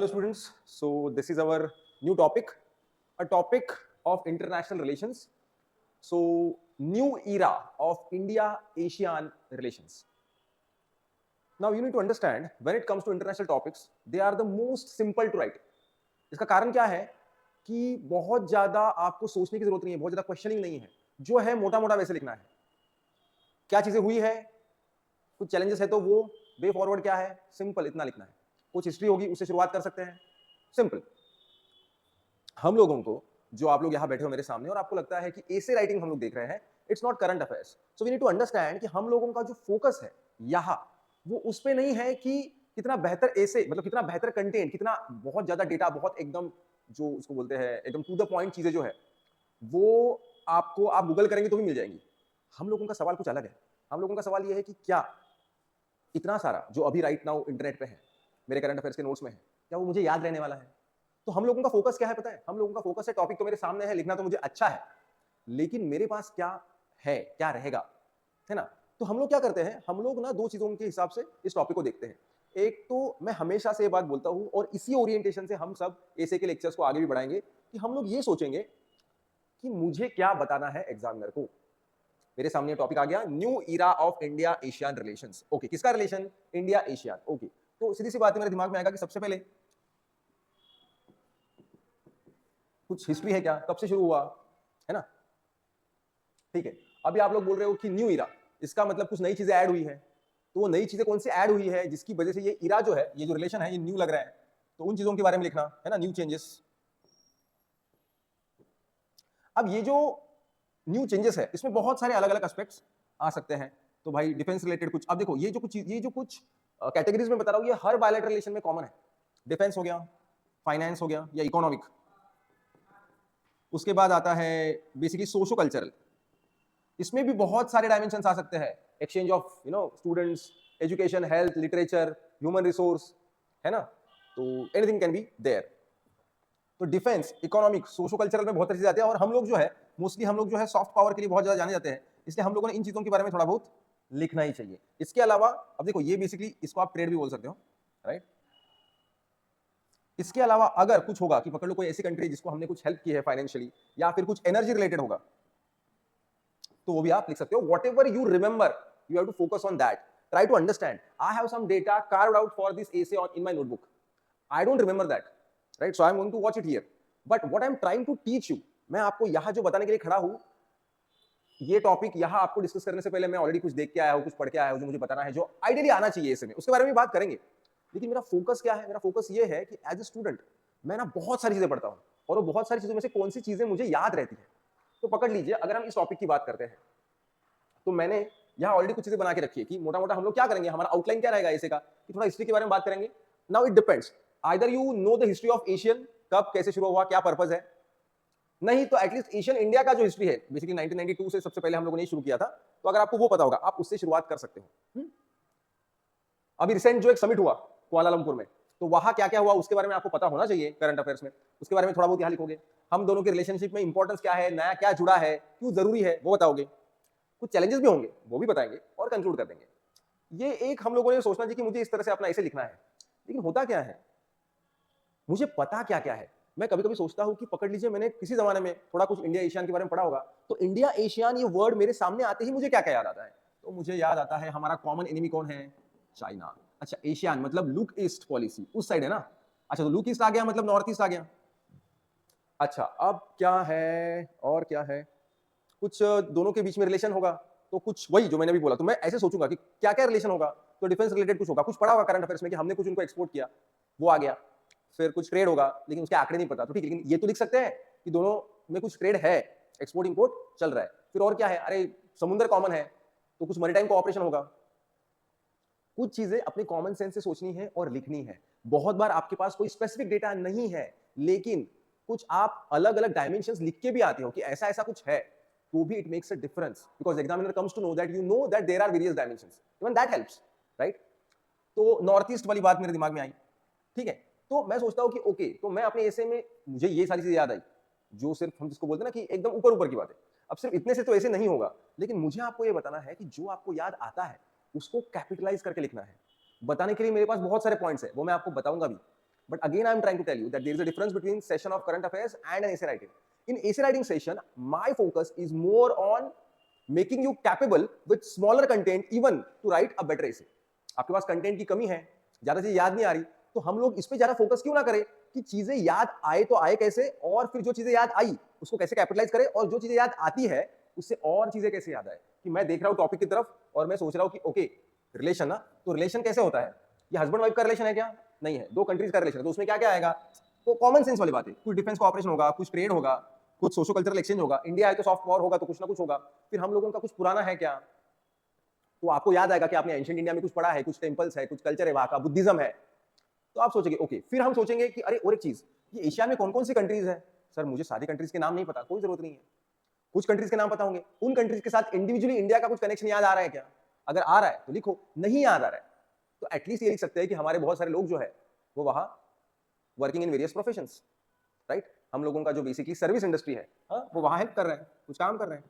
students. So this is our new topic, a topic of international relations. So new era of India-ASEAN relations. Now you need to understand when it comes to international topics, they are the most simple to write. इसका कारण क्या है कि बहुत ज्यादा आपको सोचने की जरूरत नहीं है, बहुत ज्यादा क्वेश्चनिंग नहीं है, जो है मोटा मोटा वैसे लिखना है. क्या चीजें हुई है, कुछ चैलेंजेस है तो वो वे फॉरवर्ड क्या है, सिंपल इतना लिखना है. कुछ हिस्ट्री होगी उससे शुरुआत कर सकते हैं, सिंपल. हम लोगों को जो आप लोग यहां बैठे हो मेरे सामने और आपको लगता है कि ऐसे राइटिंग हम लोग देख रहे हैं, it's not current affairs. So we need to understand कि हम लोगों का जो फोकस है यहां, वो उस पे नहीं है कि कितना बेहतर ऐसे, मतलब कितना बेहतर कंटेंट, कितना बहुत ज्यादा डेटा, बहुत एकदम जो उसको बोलते हैं एकदम टू द पॉइंट चीजें जो है वो आपको आप गूगल करेंगे तो भी मिल जाएंगी. हम लोगों का सवाल कुछ अलग है. हम लोगों का सवाल ये है कि क्या इतना सारा जो अभी राइट नाउ इंटरनेट पे है, मेरे करंट अफेयर्स के नोट्स में है, क्या वो मुझे याद रहने वाला है? तो हम लोगों का फोकस क्या है पता है? हम लोगों का फोकस है टॉपिक तो मेरे सामने है, लिखना तो मुझे अच्छा है, लेकिन मेरे पास क्या है, क्या रहेगा, है ना? तो हम लोग क्या करते हैं, हम लोग ना दो चीजों के हिसाब से इस टॉपिक को देखते हैं. एक तो मैं हमेशा से ये बात बोलता हूं और इसी ओरिएंटेशन से हम सब ऐसे के लेक्चर्स को आगे भी बढ़ाएंगे कि हम लोग ये सोचेंगे कि मुझे क्या बताना है एग्जामिनर को. मेरे सामने टॉपिक आ गया, new era of India ASEAN relations. Okay, किसका रिलेशन? India Asian. ओके, तो सीधी सी बात है, मेरे दिमाग में आएगा कि सबसे पहले कुछ हिस्ट्री है क्या, कब से शुरू हुआ, है ना? ठीक है. अभी आप लोग बोल रहे हो कि न्यू इरा, इसका मतलब कुछ नई चीजें ऐड हुई है. तो वो नई चीजें कौन सी ऐड हुई है जिसकी वजह से ये इरा जो है, ये जो रिलेशन है, ये न्यू लग रहा है? तो उन चीजों के बारे में लिखना है ना, न्यू चेंजेस. अब ये जो न्यू चेंजेस है, इसमें बहुत सारे अलग अलग एस्पेक्ट्स आ सकते हैं. तो भाई डिफेंस रिलेटेड कुछ, अब देखो ये जो कुछ कैटेगरीज में बता रहा हूं, ये हर बायलैटरल रिलेशन में कॉमन है. डिफेंस हो गया, फाइनेंस हो गया या इकोनॉमिक. उसके बाद आता है बेसिकली सोशो कल्चरल. इसमें भी बहुत सारे डायमेंशंस आ सकते हैं. Exchange of students, education, health, literature, human resource, है ना? तो एनीथिंग कैन बी देयर. तो डिफेंस, इकोनॉमिक, सोशो कल्चरल में बहुत सारी चीजें आती है. और हम लोग जो है मोस्टली हम लोग जो है सॉफ्ट पावर के लिए बहुत ज्यादा जाने जाते हैं, इसलिए हम लोगों ने इन चीजों के बारे में थोड़ा बहुत लिखना ही चाहिए. इसके अलावा अब देखो ये बेसिकली इसको आप ट्रेड भी बोल सकते हो, राइट? इसके अलावा अगर कुछ होगा कि पकड़ लो कोई ऐसी कंट्री जिसको हमने कुछ हेल्प की है फाइनेंशियली, या फिर कुछ एनर्जी रिलेटेड होगा, तो वो भी आप लिख सकते हो. Whatever you remember, you have to focus on that. Try to understand. I have some data carved out for this essay on in my notebook. I don't remember that, right? So I am going to watch it here. But what I am trying to teach you, मैं आपको यहां जो बताने के लिए खड़ा हूं, ये टॉपिक यहां आपको डिस्कस करने से पहले मैं ऑलरेडी कुछ देख के आया हूं, कुछ पढ़ के आया हूं, जो मुझे बताना है, जो आइडियली आना चाहिए ऐसे में, उसके बारे में बात करेंगे. लेकिन मेरा फोकस क्या है? मेरा फोकस ये है कि एज ए स्टूडेंट मैं ना बहुत सारी चीजें पढ़ता हूं, और वो बहुत सारी चीजों में से कौन सी चीजें मुझे याद रहती है. तो पकड़ लीजिए, अगर हम इस टॉपिक की बात करते हैं, तो मैंने यहाँ ऑलरेडी कुछ चीजें बना के रखी है कि मोटा मोटा हम लोग क्या करेंगे, हमारा आउटलाइन क्या रहेगा ऐसे का, कि थोड़ा हिस्ट्री के बारे में बात करेंगे. Now it depends, either you know the history of Asian, कब कैसे शुरू हुआ, क्या पर्पज है. नहीं तो एटलीस्ट एशियन इंडिया का जो हिस्ट्री है, बेसिकली 1992 से सबसे पहले हम लोगों ने शुरू किया था, तो अगर आपको वो पता होगा आप उससे शुरुआत कर सकते हो. अभी रिसेंट जो एक समिट हुआ कुआलालंपुर में, तो वहां क्या क्या हुआ उसके बारे में आपको पता होना चाहिए करंट अफेयर्स में. उसके बारे में थोड़ा बहुत यहाँ लिखोगे. हम दोनों के रिलेशनशिप में इंपॉर्टेंस क्या है, नया क्या जुड़ा है, क्यों जरूरी है, वो बताओगे. कुछ चैलेंजेस भी होंगे, वो भी बताएंगे और कंक्लूड कर देंगे. ये एक हम लोगों ने सोचना चाहिए कि मुझे इस तरह से अपना ऐसे लिखना है. लेकिन होता क्या है, मुझे पता क्या क्या है. मैं कभी कभी सोचता हूं कि पकड़ लीजिए मैंने किसी जमाने में थोड़ा कुछ इंडिया एशियन के बारे में पढ़ा होगा, तो इंडिया एशियन ये वर्ड मेरे सामने आते ही मुझे क्या क्या याद आता है. तो मुझे याद आता है हमारा कॉमन एनिमी कौन है, चाइना. अच्छा, एशियन मतलब लुक ईस्ट पॉलिसी, उस साइड है ना. अच्छा, तो लुक ईस्ट आ गया मतलब नॉर्थ ईस्ट आ गया. अच्छा, अब क्या है और क्या है, कुछ दोनों के बीच में रिलेशन होगा, तो कुछ वही जो मैंने भी बोला, तो मैं ऐसे सोचूंगा कि क्या क्या रिलेशन होगा. तो डिफेंस रिलेटेड कुछ होगा, कुछ पढ़ा होगा करंट अफेयर्स में कि हमने कुछ उनको एक्सपोर्ट किया, वो आ गया. फिर कुछ ट्रेड होगा, लेकिन उसके आंकड़े नहीं पता, तो ठीक है, लेकिन ये तो लिख सकते हैं कि दोनों में कुछ ट्रेड है, एक्सपोर्ट इंपोर्ट चल रहा है. फिर और क्या है, अरे समुद्र कॉमन है, तो कुछ मैरीटाइम कोऑपरेशन होगा. कुछ चीजें अपने कॉमन सेंस से सोचनी है और लिखनी है. बहुत बार आपके पास कोई स्पेसिफिक डेटा नहीं है, लेकिन कुछ आप अलग अलग डायमेंशंस लिख के भी आते हो कि ऐसा ऐसा कुछ है, तो भी it makes a difference, because examiner comes to know that you know that there are various dimensions, even that helps, right? तो नॉर्थ ईस्ट वाली बात मेरे दिमाग में आई, ठीक है. तो मैं सोचता हूं कि ओके, तो मैं अपने ऐसे में मुझे ये सारी चीजें याद आई, जो सिर्फ हम जिसको बोलते हैं ना कि एकदम ऊपर ऊपर की बात है. अब सिर्फ इतने से तो ऐसे नहीं होगा, लेकिन मुझे आपको ये बताना है कि जो आपको याद आता है उसको कैपिटलाइज करके लिखना है. बताने के लिए मेरे पास बहुत सारे पॉइंट्स है, वो मैं आपको बताऊंगा भी. But again, I'm trying to tell you that there is a difference between session of current affairs and an essay writing. In essay writing session, my focus is more on making you capable with smaller content even to write a better essay. आपके पास content की कमी है, ज्यादा चीजें याद नहीं आ रही, तो हम लोग इस पे ज्यादा फोकस क्यों ना करें कि चीजें याद आए तो आए कैसे, और फिर जो चीजें याद आई उसको कैसे कैपिटलाइज करें, और जो चीजें याद आती है उससे और चीजें कैसे याद आए। कि मैं देख रहा हूं टॉपिक की तरफ और मैं सोच रहा हूं कि ओके रिलेशन ना, तो रिलेशन कैसे होता है, ये हस्बैंड वाइफ का रिलेशन है क्या, नहीं है, दो कंट्रीज का रिलेशन है, तो उसमें क्या क्या आएगा, तो कॉमन सेंस वाली बात है, कुछ डिफेंस कोऑपरेशन होगा, कुछ ट्रेड होगा, कुछ सोशो कल्चरल एक्सचेंज होगा, इंडिया है तो सॉफ्ट पावर होगा, तो कुछ ना कुछ होगा, फिर हम लोगों का कुछ पुराना है क्या, तो आपको याद आएगा कि आपने एंशिएंट इंडिया में कुछ पढ़ा है, कुछ टेंपल्स है, कुछ कल्चर है वहां का, बुद्धिज्म है, तो आप सोचेंगे ओके, फिर हम सोचेंगे कि अरे और एक चीज, ये एशिया में कौन कौन सी कंट्रीज है, सर मुझे सारी कंट्रीज के नाम नहीं पता, कोई जरूरत नहीं है, कुछ कंट्रीज के नाम पता होंगे, उन कंट्रीज के साथ इंडिविजुअली इंडिया का कुछ कनेक्शन याद आ रहा है क्या, अगर आ रहा है तो लिखो, नहीं याद आ रहा है तो एटलीस्ट ये लिख सकते हैं कि हमारे बहुत सारे लोग जो है वो वहां working in various professions, right, हम लोगों का जो बेसिकली सर्विस इंडस्ट्री है, वो वहां हेल्प कर रहे हैं, कुछ काम कर रहे हैं।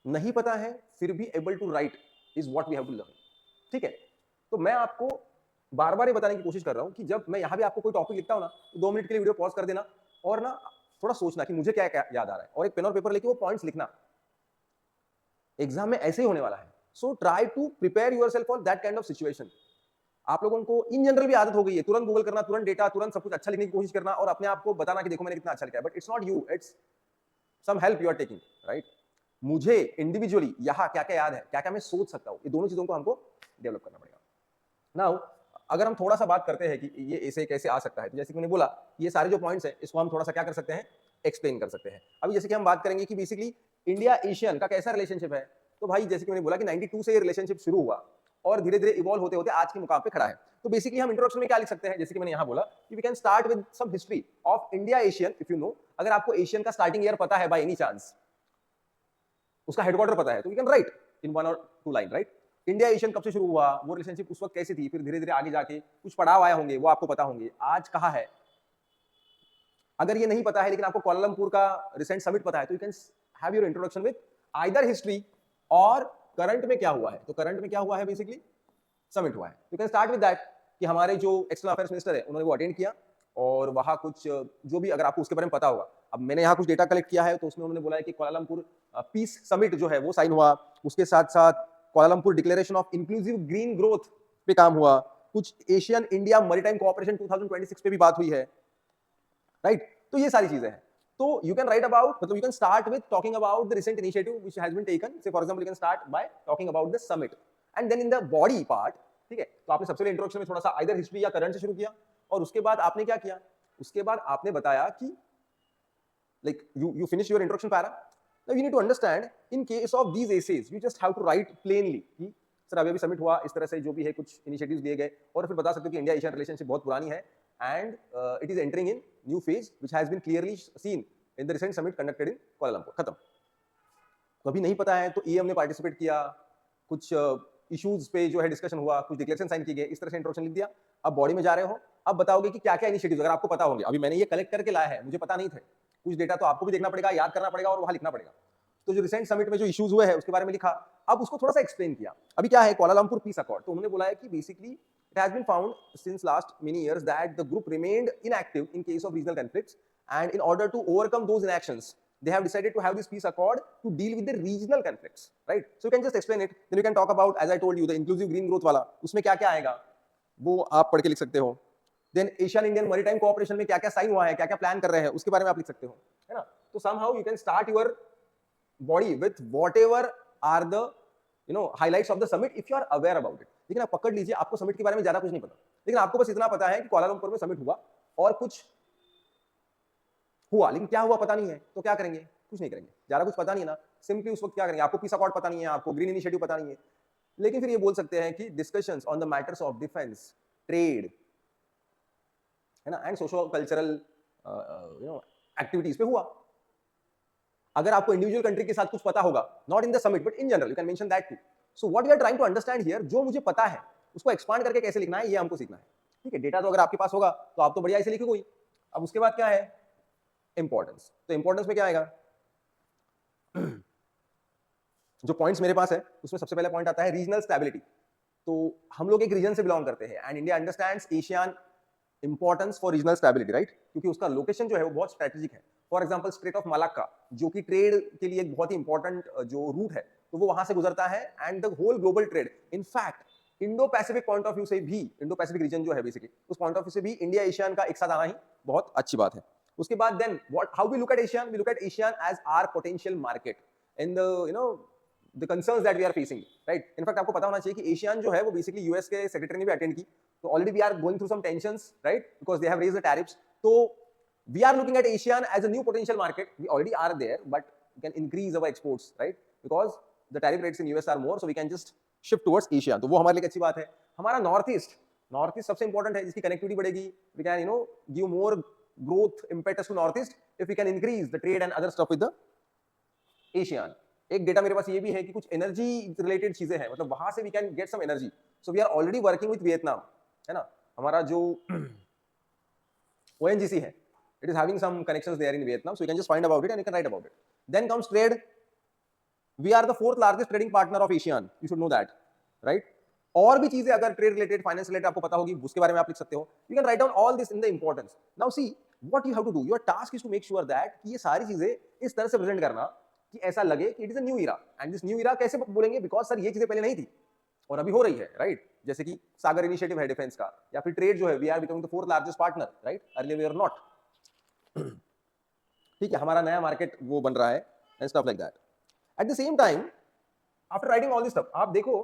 नहीं पता है फिर भी able to write is what we have to learn, ठीक है। तो मैं आपको बार बार ये बताने की कोशिश कर रहा हूं कि जब मैं यहां भी आपको कोई टॉपिक लिखता हूं ना, तो 2 मिनट के लिए वीडियो पॉज कर देना और ना थोड़ा सोचना कि मुझे क्या क्या याद आ रहा है, और एक पेन और पेपर लेके वो पॉइंट्स लिखना, एग्जाम में ऐसे ही होने वाला है। So try to prepare yourself for that kind of situation. आप लोगों को इन जनरल भी आदत हो गई है तुरंत गूगल करना, तुरंत डेटा, तुरंत सब कुछ अच्छा लिखने की कोशिश करना और अपने आप को बताना कि देखो मैंने कितना अच्छा लिखा है, but it's not you, it's some help you are taking, right. मुझे इंडिविजुअली यहाँ क्या क्या याद है, क्या क्या मैं सोच सकता हूँ, ये दोनों चीजों को हमको डेवलप करना पड़ेगा। नाउ अगर हम थोड़ा सा बात करते हैं कि ये ऐसे कैसे आ सकता है, तो जैसे कि मैंने बोला ये सारे जो पॉइंट्स हैं इसको हम थोड़ा सा क्या कर सकते हैं, एक्सप्लेन कर सकते हैं। अभी जैसे कि हम बात करेंगे कि बेसिकली इंडिया एशियन का कैसा रिलेशनशिप है, तो भाई जैसे कि मैंने बोला कि 92 से ये रिलेशनशिप शुरू हुआ और धीरे धीरे इवॉल्व होते होते आज के मुकाम पे खड़ा है। तो बेसिकली हम इंट्रोडक्शन में क्या लिख सकते हैं, जैसे कि मैंने यहाँ बोला कि we can start with some history of India ASEAN, if you know, अगर आपको एशियन का स्टार्टिंग ईयर पता है बाय एनी चांस, उसका हेडक्वार्टर पता है, तो वी कैन राइट इन 1 और 2 लाइन, राइट। इंडिया एशियन कब से शुरू हुआ, वो रिलेशनशिप उस वक्त कैसी थी, फिर धीरे धीरे आगे जाके कुछ पड़ाव आए होंगे वो आपको पता होंगे, आज कहाँ है। अगर ये नहीं पता है लेकिन आपको कोलालमपुर का रिसेंट समिट पता है, तो you can have your introduction with either history और करंट में क्या हुआ है। तो करंट में क्या हुआ है, बेसिकली समिट हुआ है, you can start with that कि हमारे जो एक्सटर्नल अफेयर्स मिनिस्टर है उन्होंने वो अटेंड किया और वहां कुछ जो भी अगर आपको उसके बारे में पता होगा। अब मैंने यहाँ कुछ डेटा कलेक्ट किया है, तो उसमें उन्होंने बोला है कि कोलालमपुर पीस समिट जो है वो साइन हुआ, उसके साथ साथ Kuala Lumpur declaration of inclusive green growth पे काम हुआ, कुछ एशियन इंडिया मैरीटाइम कोऑपरेशन 2026 पे भी बात हुई है, राइट। तो ये सारी चीजें हैं। तो यू कैन राइट अबाउट, मतलब you can start with talking about the recent initiative which has been taken, say for example you can start by talking about the summit and then in the body part, ठीक है। तो आपने सबसे पहले introduction में थोड़ा सा either history या करंट से शुरू किया और उसके बाद आपने क्या किया, उसके बाद आपने बताया कि like you finish your introduction para. Now you need to understand in case of these essays you just have to write plainly कि सर अभी अभी समिट हुआ, इस तरह से जो भी है कुछ इनिशिएटिव्स दिए गए, और फिर बता सकते हो कि इंडिया एशियन रिलेशनशिप बहुत पुरानी है and it is entering in new phase which has been clearly seen in the recent summit conducted in Kuala Lumpur. खत्म। तो अभी नहीं पता है तो ईएम ने पार्टिसिपेट किया, कुछ इश्यूज पे जो है डिस्कशन हुआ, कुछ डिक्लेरेशन साइन किए गए, इस तरह से इंट्रोडक्शन लिख दिया। अब बॉडी में जा रहे हो, अब बताओगे कि क्या क्या इनिशिएटिव्स अगर आपको पता होंगे। अभी मैंने ये कलेक्ट करके लाया है, मुझे पता नहीं थे, कुछ डेटा तो आपको भी देखना पड़ेगा, याद करना पड़ेगा और वहां लिखना पड़ेगा। तो जो रिसेंट समिट में जो इश्यूज हुए हैं उसके बारे में लिखा, अब उसको थोड़ा सा एक्सप्लेन किया। अभी क्या है कोलालंपुर पीस अकॉर्ड, तो उन्होंने बोला है कि basically it has been found since last many years that the group remained inactive in case of regional conflicts and in order to overcome those inactions they have decided to have this peace accord to deal with the regional conflicts, right? So you can just explain it, then you can talk about, as I told you, the inclusive green growth वाला, उसमें क्या क्या आएगा वो आप पढ़ के लिख सकते हो। Then ASEAN Indian maritime cooperation में क्या क्या साइन हुआ है, क्या क्या प्लान कर रहे हैं, उसके बारे में आप लिख सकते हो, है ना। तो somehow you can start your body with whatever are the highlights of the summit if you are aware about it। लेकिन आप पकड़ लीजिए, आपको समिट के बारे में ज्यादा कुछ नहीं पता, लेकिन आपको बस इतना पता है कि कुआलालंपुर में समिट हुआ और कुछ हुआ, लेकिन क्या हुआ पता नहीं है, तो क्या करेंगे, कुछ नहीं करेंगे। ज्यादा कुछ पता नहीं है ना, सिंपली उस वक्त क्या करेंगे, आपको पीस अकॉर्ड पता नहीं है, आपको ग्रीन इनिशिएटिव पता नहीं है, लेकिन फिर ये बोल सकते हैं कि discussions on the matters of defence, trade, है ना, एंड सोशो कल्चरल एक्टिविटीज पे हुआ। अगर आपको इंडिविजुअल कंट्री के साथ कुछ पता होगा, not in the summit but in general, you can mention that too. So what we are trying to understand here, जो मुझे पता है उसको एक्सपांड करके कैसे लिखना है, ये हमको सीखना है, ठीक है। डेटा तो अगर आपके पास होगा तो आप तो बढ़िया ऐसे लिखोगे। अब उसके बाद क्या है, इंपॉर्टेंस। तो इंपॉर्टेंस में क्या आएगा, जो पॉइंट्स मेरे पास है उसमें सबसे पहला पॉइंट आता है रीजनल स्टेबिलिटी। तो हम लोग एक रीजन से बिलोंग करते हैं and India understands Asian importance for regional stability, right, क्योंकि उसका लोकेशन जो है वो बहुत स्ट्रेटेजिक है। For example straight of Malacca जो कि ट्रेड के लिए एक बहुत ही इंपॉर्टेंट जो रूट है, तो वो वहां से गुजरता है and the whole global trade, in fact Indo Pacific point of view से भी, इंडो पैसिफिक रीजन जो है बेसिकली उस पॉइंट ऑफ व्यू से भी इंडिया एशियन का एक साथ आना ही बहुत अच्छी बात है। उसके बाद then what how we look at ASEAN, we look at ASEAN as our potential market in the the concerns that we are facing, right. In fact आपको पता होना चाहिए कि एशियन जो है वो बेसिकली यूएस के सेक्रेटरी ने भी अटेंड की, तो already we are going through some tensions, right, because they have raised the tariffs. तो we are looking at ASEAN as a new potential market. We already are there, but we can increase our exports, right? Because the tariff rates in US are more, so we can just shift towards ASEAN. तो वो हमारे लिए अच्छी बात है। हमारा north east सबसे important है, जिसकी कनेक्टिविटी बढ़ेगी। We can give more growth impetus to north east if we can increase the trade and other stuff with the ASEAN. एक डेटा मेरे पास ये भी है कि कुछ एनर्जी रिलेटेड चीजें हैं, मतलब वहां से we can get some energy. So we are already working with Vietnam, है ना। हमारा जो ONGC है, it is having some connections there in Vietnam, so you can just find about it and you can write about it. Then comes trade. We are the fourth largest trading partner of ASEAN. You should know that, right? और भी चीजें अगर trade related, finance related आपको पता होगी, उसके बारे में आप लिख सकते हो। You can write down all this in the importance. Now see what you have to do. Your task is to make sure that कि ये सारी चीजें इस तरह से प्रेजेंट करना कि ऐसा लगे कि it is a new era. And this new era कैसे बोलेंगे? Because सर ये चीजें पहले नहीं थी और अभी हो रही है, राइट। जैसे कि सागर इनिशिएटिव है डिफेंस का, या फिर ट्रेड जो है, we are becoming the fourth largest partner, right, earlier we are not. ठीक है, हमारा नया मार्केट वो बन रहा है and stuff like that. At the same time after writing all this stuff, आप देखो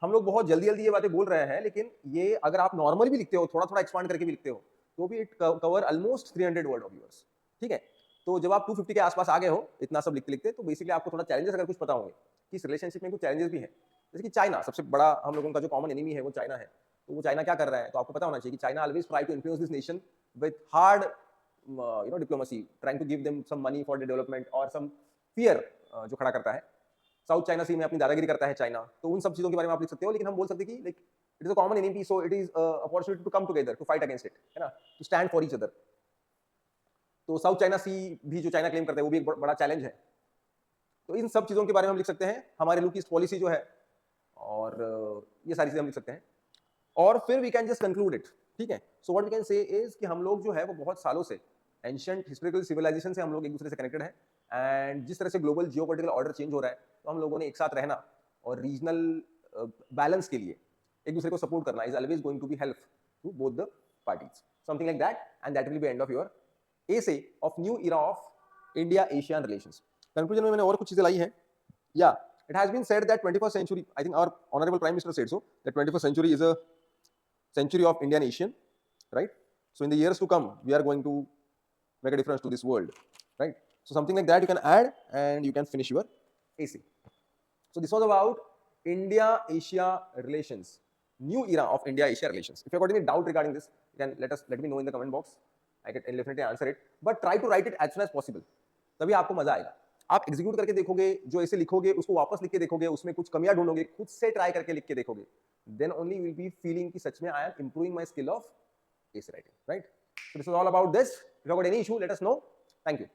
हम लोग बहुत जल्दी जल्दी ये बातें बोल रहे हैं, लेकिन ये अगर आप नॉर्मली भी लिखते हो, थोड़ा थोड़ा एक्सपांड करके भी लिखते हो, तो भी it cover almost 300 word of yours, ठीक है। तो जब आप 250 के आसपास आ गए हो इतना सब लिखते लिखते, तो बेसिकली आपको थोड़ा चैलेंजेस अगर कुछ पता होंगे कि इस रिलेशनशिप में कुछ चैलेंजेस भी है। जैसे कि चाइना सबसे बड़ा हम लोगों का जो कॉमन एनिमी है वो चाइना है, तो वो चाइना क्या कर रहा है, तो आपको पता होना चाहिए कि China always try to influence this nation with hard diplomacy, trying to give them some money for the development or some fear जो खड़ा करता है। साउथ चाइना सी में अपनी दादागिरी करता है चाइना, तो उन सब चीजों के बारे में आप लिख सकते हो। लेकिन हम बोल सकते हैं कि like it is a common enemy, so it is opportunity to come together to fight against it, है ना, to stand for each other. तो साउथ चाइना सी भी जो चाइना क्लेम करता है वो भी एक बड़ा चैलेंज है। तो इन सब चीजों के बारे में हम लिख सकते हैं, हमारे लुक ईस्ट पॉलिसी जो है, और ये सारी चीजें हम लिख सकते हैं। और फिर we can just conclude it, ठीक है। So what we can say is कि हम लोग जो है वो बहुत सालों से एंशिएंट हिस्टोरिकल सिविलाइजेशन से हम लोग एक दूसरे से कनेक्टेड है, एंड जिस तरह से ग्लोबल जियोपॉलिटिकल ऑर्डर चेंज हो रहा है, तो हम लोगों ने एक साथ रहना और रीजनल बैलेंस के लिए एक दूसरे को सपोर्ट करना is always going to be help to both the parties, something like that, and that will be end of your essay of new era of India ASEAN relations. Conclusion में मैंने और कुछ चीजें लाई है। या it has been said that 21st century, I think our honorable prime minister said so, that 21st century is a century of Indian Asian, right? So in the years to come we are going to make a difference to this world, right? So something like that you can add and you can finish your AC. So this was about India Asia relations, new era of India Asia relations. If you got any doubt regarding this, you can let me know in the comment box. I can definitely answer it, but try to write it as soon as possible, तभी आपको मजा आएगा। आप execute करके देखोगे, जो ऐसे लिखोगे उसको वापस लिख के देखोगे, उसमें कुछ कमियां ढूंढोगे, खुद से ट्राई करके लिख के देखोगे, then only will be feeling कि सच में I am improving my skill of essay writing, right. So this was all about this. If you have got any issue let us know. Thank you.